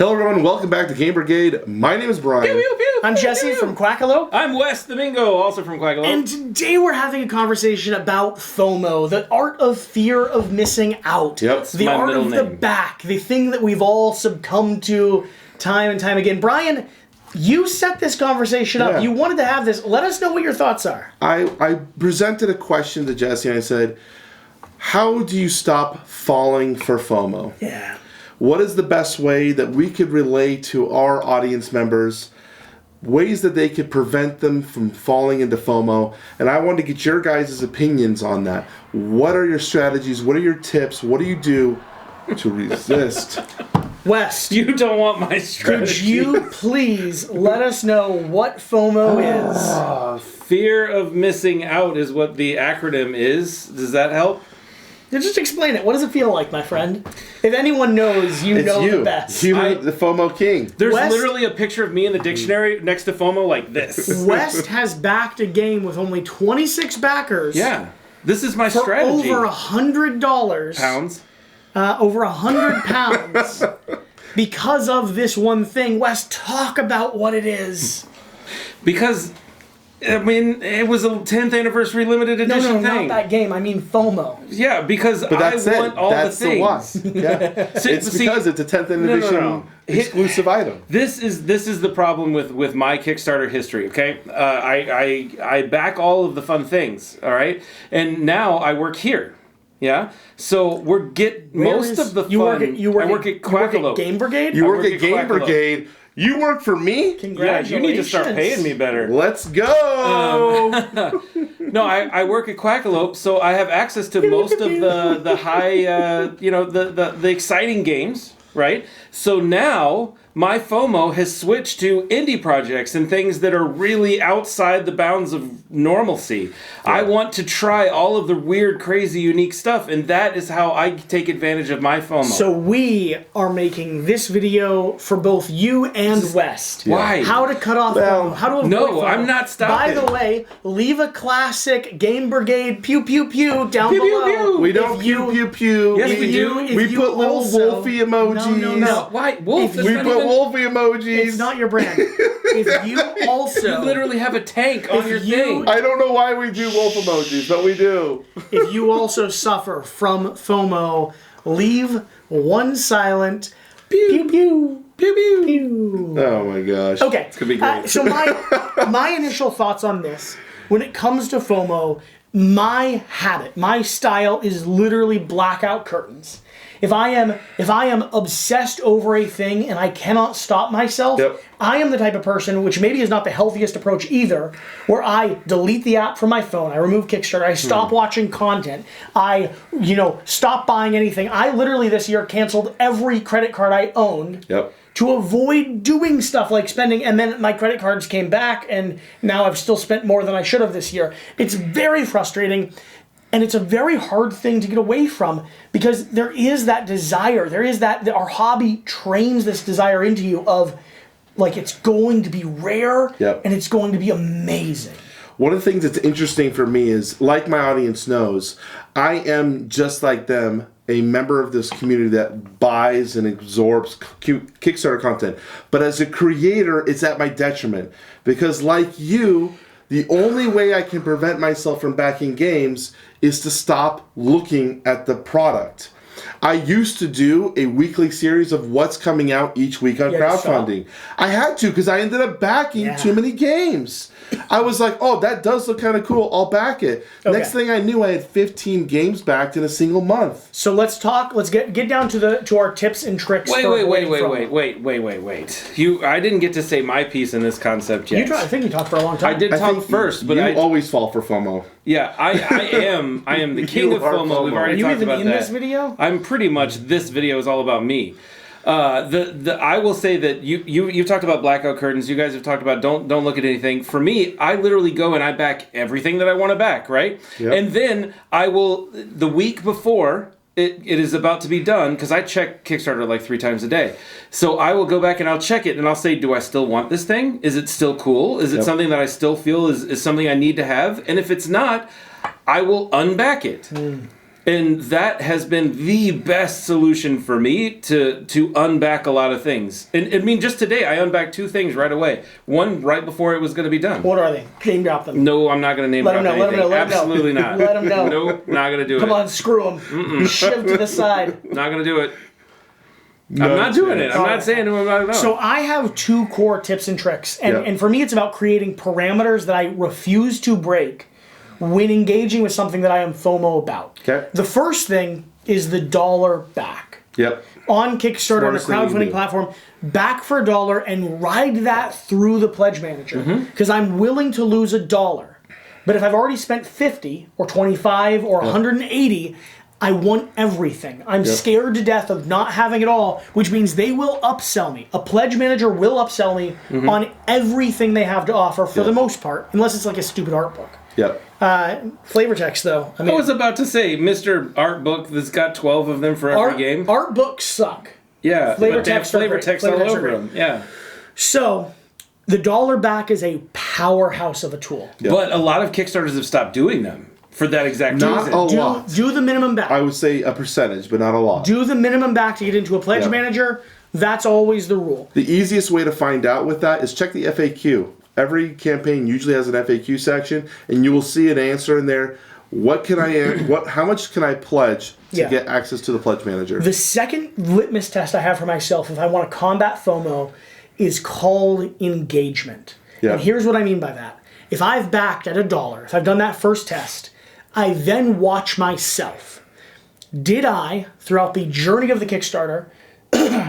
Hello everyone, welcome back to Game Brigade. My name is Brian. Pew, pew, pew, I'm Jesse from Quackalope. I'm Wes the Mingo, also from Quackalope. And today we're having a conversation about FOMO, the art of fear of missing out. Yep. The my art middle of the name. back, the thing that we've all succumbed to time and time again. Brian, you set this conversation up. Yeah. You wanted to have this. Let us know what your thoughts are. I presented a question to Jesse and I said, how do you stop falling for FOMO? Yeah. What is the best way that we could relay to our audience members, ways that they could prevent them from falling into FOMO? And I wanted to get your guys' opinions on that. What are your strategies? What are your tips? What do you do to resist? Wes, You don't want my could strategy. you please let us know what FOMO is? Fear of missing out is what the acronym is. Does that help? Just explain it. What does it feel like, my friend? If anyone knows, you It's know you. the best. You're the FOMO king. There's West- literally a picture of me in the dictionary next to FOMO like this. West has backed a game with only 26 backers. Yeah. This is my For strategy. over $100. Pounds. Over 100 pounds. Because of this one thing. West, talk about what it is. Because, I mean, it was a 10th anniversary limited edition No, thing. not that game. I mean FOMO. Yeah, because But that's I want it. all That's the things. why. Yeah. It's because it's a 10th edition no. exclusive item. This is the problem with my Kickstarter history. Okay, I back all of the fun things. All right, and now I work here. Yeah, so most of the fun. You work at Quackalope. Game Brigade? You I work work at at Game Quackalope. Brigade. You work for me? Yeah, Congratulations. you need to start paying me better. Let's go! No, I work at Quackalope, so I have access to most of the high, the exciting games, right? So now my FOMO has switched to indie projects and things that are really outside the bounds of normalcy. I want to try all of the weird, crazy, unique stuff, and that is how I take advantage of my FOMO. So we are making this video for both you and West. Why? How to cut off Well, FOMO. How to avoid no, FOMO. I'm not stopping. By the way, leave a classic Game Brigade pew pew pew down Pew, pew, below. pew. We don't If pew pew pew. Yes, we do. We put little also- wolfy emojis. No. Why? Wolf, If that's We not put even- wolfy emojis. It's not your brand. If you also... You literally have a tank on If your you- thing. I don't know why we do wolf emojis, but we do. If you also suffer from FOMO, leave one silent pew pew Pew, pew. pew. Oh my gosh. Okay. It's gonna be great. So my initial thoughts on this, when it comes to FOMO, my habit, my style is literally blackout curtains. If I am obsessed over a thing and I cannot stop myself, Yep. I am the type of person, which maybe is not the healthiest approach either, where I delete the app from my phone, I remove Kickstarter, I stop watching content, I, stop buying anything. I literally this year canceled every credit card I owned Yep. to avoid doing stuff like spending, and then my credit cards came back, and now I've still spent more than I should have this year. It's very frustrating. And it's a very hard thing to get away from because there is that desire. There is that our hobby trains this desire into you of like it's going to be rare Yep. and it's going to be amazing. One of the things that's interesting for me is, like my audience knows, I am just like them, a member of this community that buys and absorbs Kickstarter content. But as a creator, it's at my detriment. Because like you, the only way I can prevent myself from backing games is to stop looking at the product. I used to do a weekly series of what's coming out each week on Yeah, you saw. crowdfunding. I had to because I ended up backing Yeah. too many games. I was like, oh, that does look kind of cool. I'll back it. Okay. Next thing I knew, I had 15 games backed in a single month. So let's talk. Let's get down to our tips and tricks. Wait, for wait, avoiding wait, FOMO. wait. I didn't get to say my piece in this concept yet. I think you talked for a long time. I did I talk think first, but you I always fall for FOMO. yeah, I am the king You of are FOMO. We've FOMO. already Are you talked even about in that. this video? I'm pretty much. This video is all about me. I will say that you've talked about blackout curtains. You guys have talked about don't look at anything. For me, I literally go and I back everything that I want to back, right? Yep. And then I will the week before it is about to be done, because I check Kickstarter like 3 times a day. So I will go back and I'll check it and I'll say, do I still want this thing? Is it still cool? Is it Yep. something that I still feel is something I need to have? And if it's not, I will unback it. And that has been the best solution for me to unback a lot of things. And I mean, just today, I unbacked 2 things right away. One right before it was going to be done. What are they? Name drop them. No, I'm not going to name drop anything. Let them know. Absolutely not. Let them know. Nope, not going to do it. Come on, screw them. Shiv to the side. Not going to do it. I'm not doing it. I'm not saying to him about it. So I have 2 core tips and tricks. And for me, it's about creating parameters that I refuse to break when engaging with something that I am FOMO about. Okay. The first thing is the dollar back. Yep. On Kickstarter, on a Smartest thing you can crowdfunding do. platform, back for $1 and ride that through the pledge manager. Because I'm willing to lose $1. But if I've already spent 50 or 25 or 180, I want everything. I'm scared to death of not having it all, which means they will upsell me. A pledge manager will upsell me on everything they have to offer for the most part, unless it's like a stupid art book. Yep. Flavor text, though. I mean, I was about to say, Mr. Art Book that's got 12 of them for every game. Art books suck. Yeah, Flavor but they have text are flavor great. text Flavor all text are over great. them. Yeah. So, the dollar back is a powerhouse of a tool. Yep. But a lot of Kickstarters have stopped doing them for that exact Not reason. a lot. Do the minimum back. I would say a percentage, but not a lot. Do the minimum back to get into a pledge manager. That's always the rule. The easiest way to find out with that is check the FAQ. Every campaign usually has an FAQ section, and you will see an answer in there. What can how much can I pledge to get access to the pledge manager? The second litmus test I have for myself if I want to combat FOMO is called engagement. Yeah. And here's what I mean by that. If I've backed at $1, if I've done that first test, I then watch myself. Did I, throughout the journey of the Kickstarter,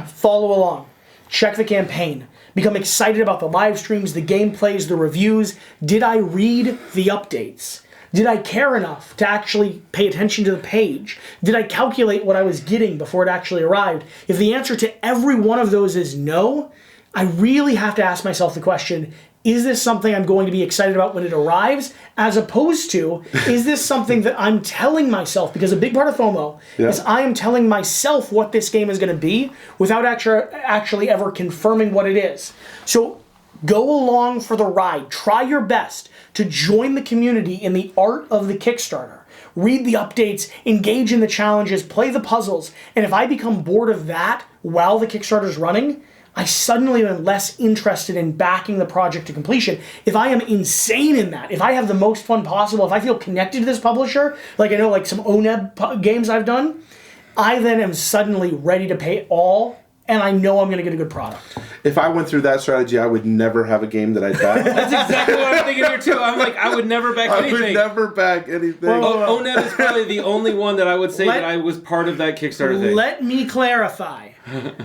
follow along, check the campaign, become excited about the live streams, the gameplays, the reviews? Did I read the updates? Did I care enough to actually pay attention to the page? Did I calculate what I was getting before it actually arrived? If the answer to every one of those is no, I really have to ask myself the question, is this something I'm going to be excited about when it arrives? As opposed to, is this something that I'm telling myself? Because a big part of FOMO is I am telling myself what this game is going to be without actually ever confirming what it is. So go along for the ride. Try your best to join the community in the art of the Kickstarter. Read the updates, engage in the challenges, play the puzzles. And if I become bored of that while the Kickstarter's running, I suddenly am less interested in backing the project to completion. If I am insane in that, if I have the most fun possible, if I feel connected to this publisher, like I know like some ONEB games I've done, I then am suddenly ready to pay all, and I know I'm going to get a good product. If I went through that strategy, I would never have a game that I'd back. That's exactly what I'm thinking here, too. I'm like, I would never back anything. I would never back anything. ONEB is probably the only one that I would say that I was part of that Kickstarter thing. Let me clarify.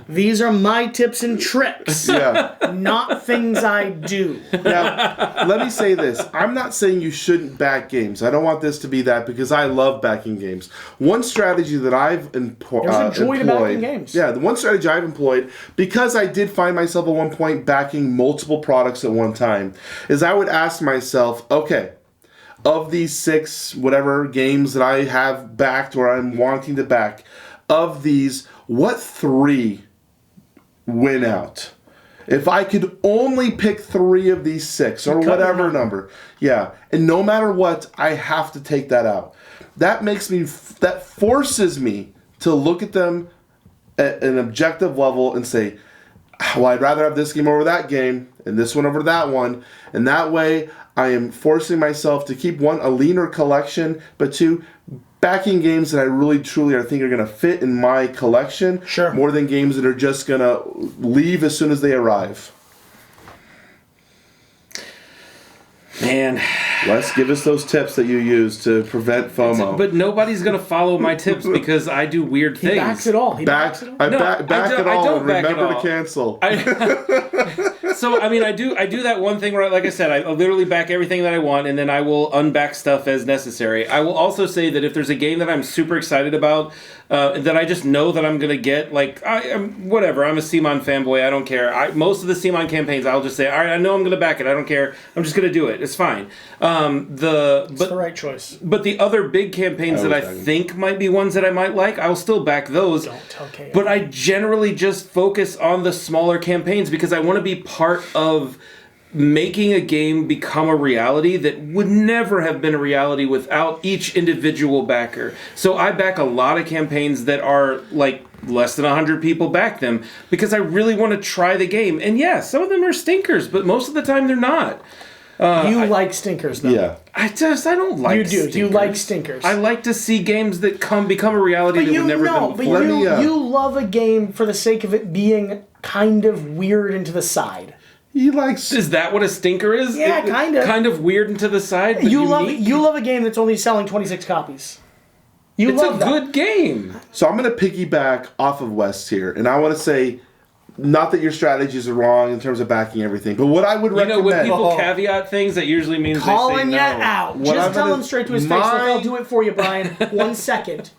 These are my tips and tricks, not things I do. Now, let me say this. I'm not saying you shouldn't back games. I don't want this to be that because I love backing games. One strategy that I've employed... backing games. Yeah, the one strategy I've employed, because I did find myself at one point backing multiple products at one time, is I would ask myself, okay, of these 6 whatever games that I have backed or I'm wanting to back, of these, what 3 win out? If I could only pick 3 of these 6 or whatever number, and no matter what, I have to take that out. That forces me to look at them at an objective level and say, well, I'd rather have this game over that game and this one over that one, and that way I am forcing myself to keep 1, a leaner collection, but 2, backing games that I really truly think are going to fit in my collection more than games that are just going to leave as soon as they arrive. Man. Les, give us those tips that you use to prevent FOMO. But nobody's going to follow my tips because I do weird things. He backs it all. I back it all and remember to cancel. So, I mean, I do that one thing where, like I said, I literally back everything that I want, and then I will unback stuff as necessary. I will also say that if there's a game that I'm super excited about, that I just know that I'm going to get, like, I'm a CMON fanboy, I don't care. Most of the CMON campaigns, I'll just say, all right, I know I'm going to back it, I don't care, I'm just going to do it, it's fine. It's the right choice. But the other big campaigns that I think might be ones that I might like, I will still back those. Don't tell KO. But I generally just focus on the smaller campaigns because I want to be part of making a game become a reality that would never have been a reality without each individual backer. So I back a lot of campaigns that are like less than 100 people back them because I really want to try the game. And yeah, some of them are stinkers, but most of the time they're not. You like stinkers, though. Yeah. I don't like You do. stinkers. You like stinkers. I like to see games that become a reality that would never have been before. But you love a game for the sake of it being kind of weird and to the side. He likes. Is that what a stinker is? Yeah, kind of. Kind of weird and to the side. But You unique? love a game that's only selling 26 copies. You It's love a that. good game. So I'm going to piggyback off of West here, and I want to say, not that your strategies are wrong in terms of backing everything, but what I would recommend. When people caveat things, that usually means Calling they you say no. out. What Just I'm tell gonna- him straight to his face. Look, I'll do it for you, Brian. 1 second.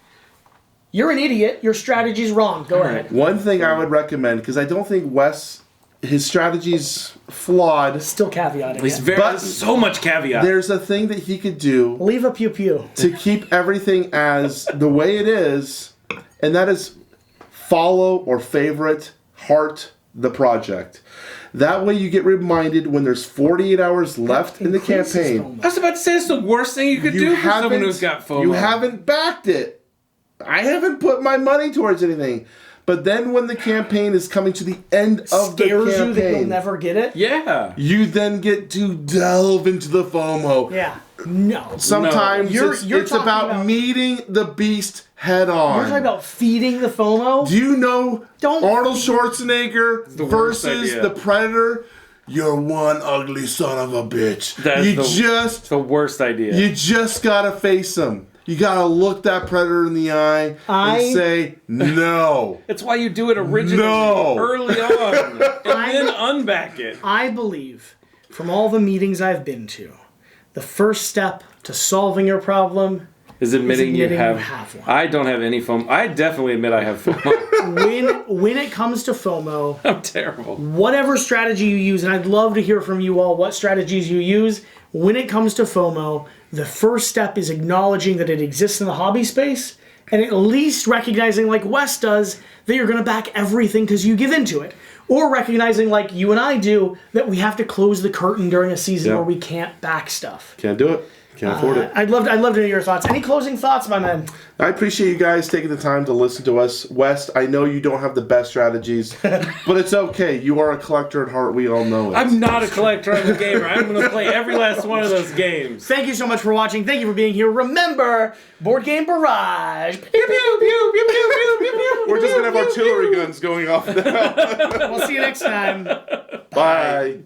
You're an idiot. Your strategy's wrong. Go ahead. One thing I would recommend, because I don't think Wes, his strategy's flawed. Still caveating He's it. But- so much caveat. There's a thing that he could do Leave a pew pew. to keep everything as the way it is, and that is follow or favorite, heart the project. That way you get reminded when there's 48 hours left in the Increases campaign. FOMO. I was about to say it's the worst thing you could do for someone who's got FOMO. You haven't backed it. I haven't put my money towards anything. But then when the campaign is coming to the end of the Scares you that you'll campaign, never get it? Yeah. you then get to delve into the FOMO. Yeah. No. Sometimes You're it's talking about meeting the beast head on. You're talking about feeding the FOMO? Do you know Don't Arnold feed- Schwarzenegger the worst versus idea. the Predator? You're one ugly son of a bitch. That's You the worst idea. just gotta face him. You gotta look that Predator in the eye and say, no. It's why you do it originally, No. early on, and then unback it. I believe, from all the meetings I've been to, the first step to solving your problem, Is admitting you admitting have. you have one. I don't have any FOMO. I definitely admit I have FOMO. when it comes to FOMO, I'm terrible. whatever strategy you use, and I'd love to hear from you all what strategies you use, when it comes to FOMO, the first step is acknowledging that it exists in the hobby space, and at least recognizing, like Wes does, that you're going to back everything because you give into it. Or recognizing, like you and I do, that we have to close the curtain during a season Yeah. where we can't back stuff. Can't do it. Can't afford it. I'd love to hear your thoughts. Any closing thoughts, my man? I appreciate you guys taking the time to listen to us. West, I know you don't have the best strategies, but it's okay. You are a collector at heart. We all know it. I'm not a collector. I'm a gamer. I'm going to play every last one of those games. Thank you so much for watching. Thank you for being here. Remember, Board Game Barrage. Pew, pew, pew, pew, pew, pew, pew, pew, We're just going to have pew, artillery pew. guns going off now. We'll see you next time. Bye.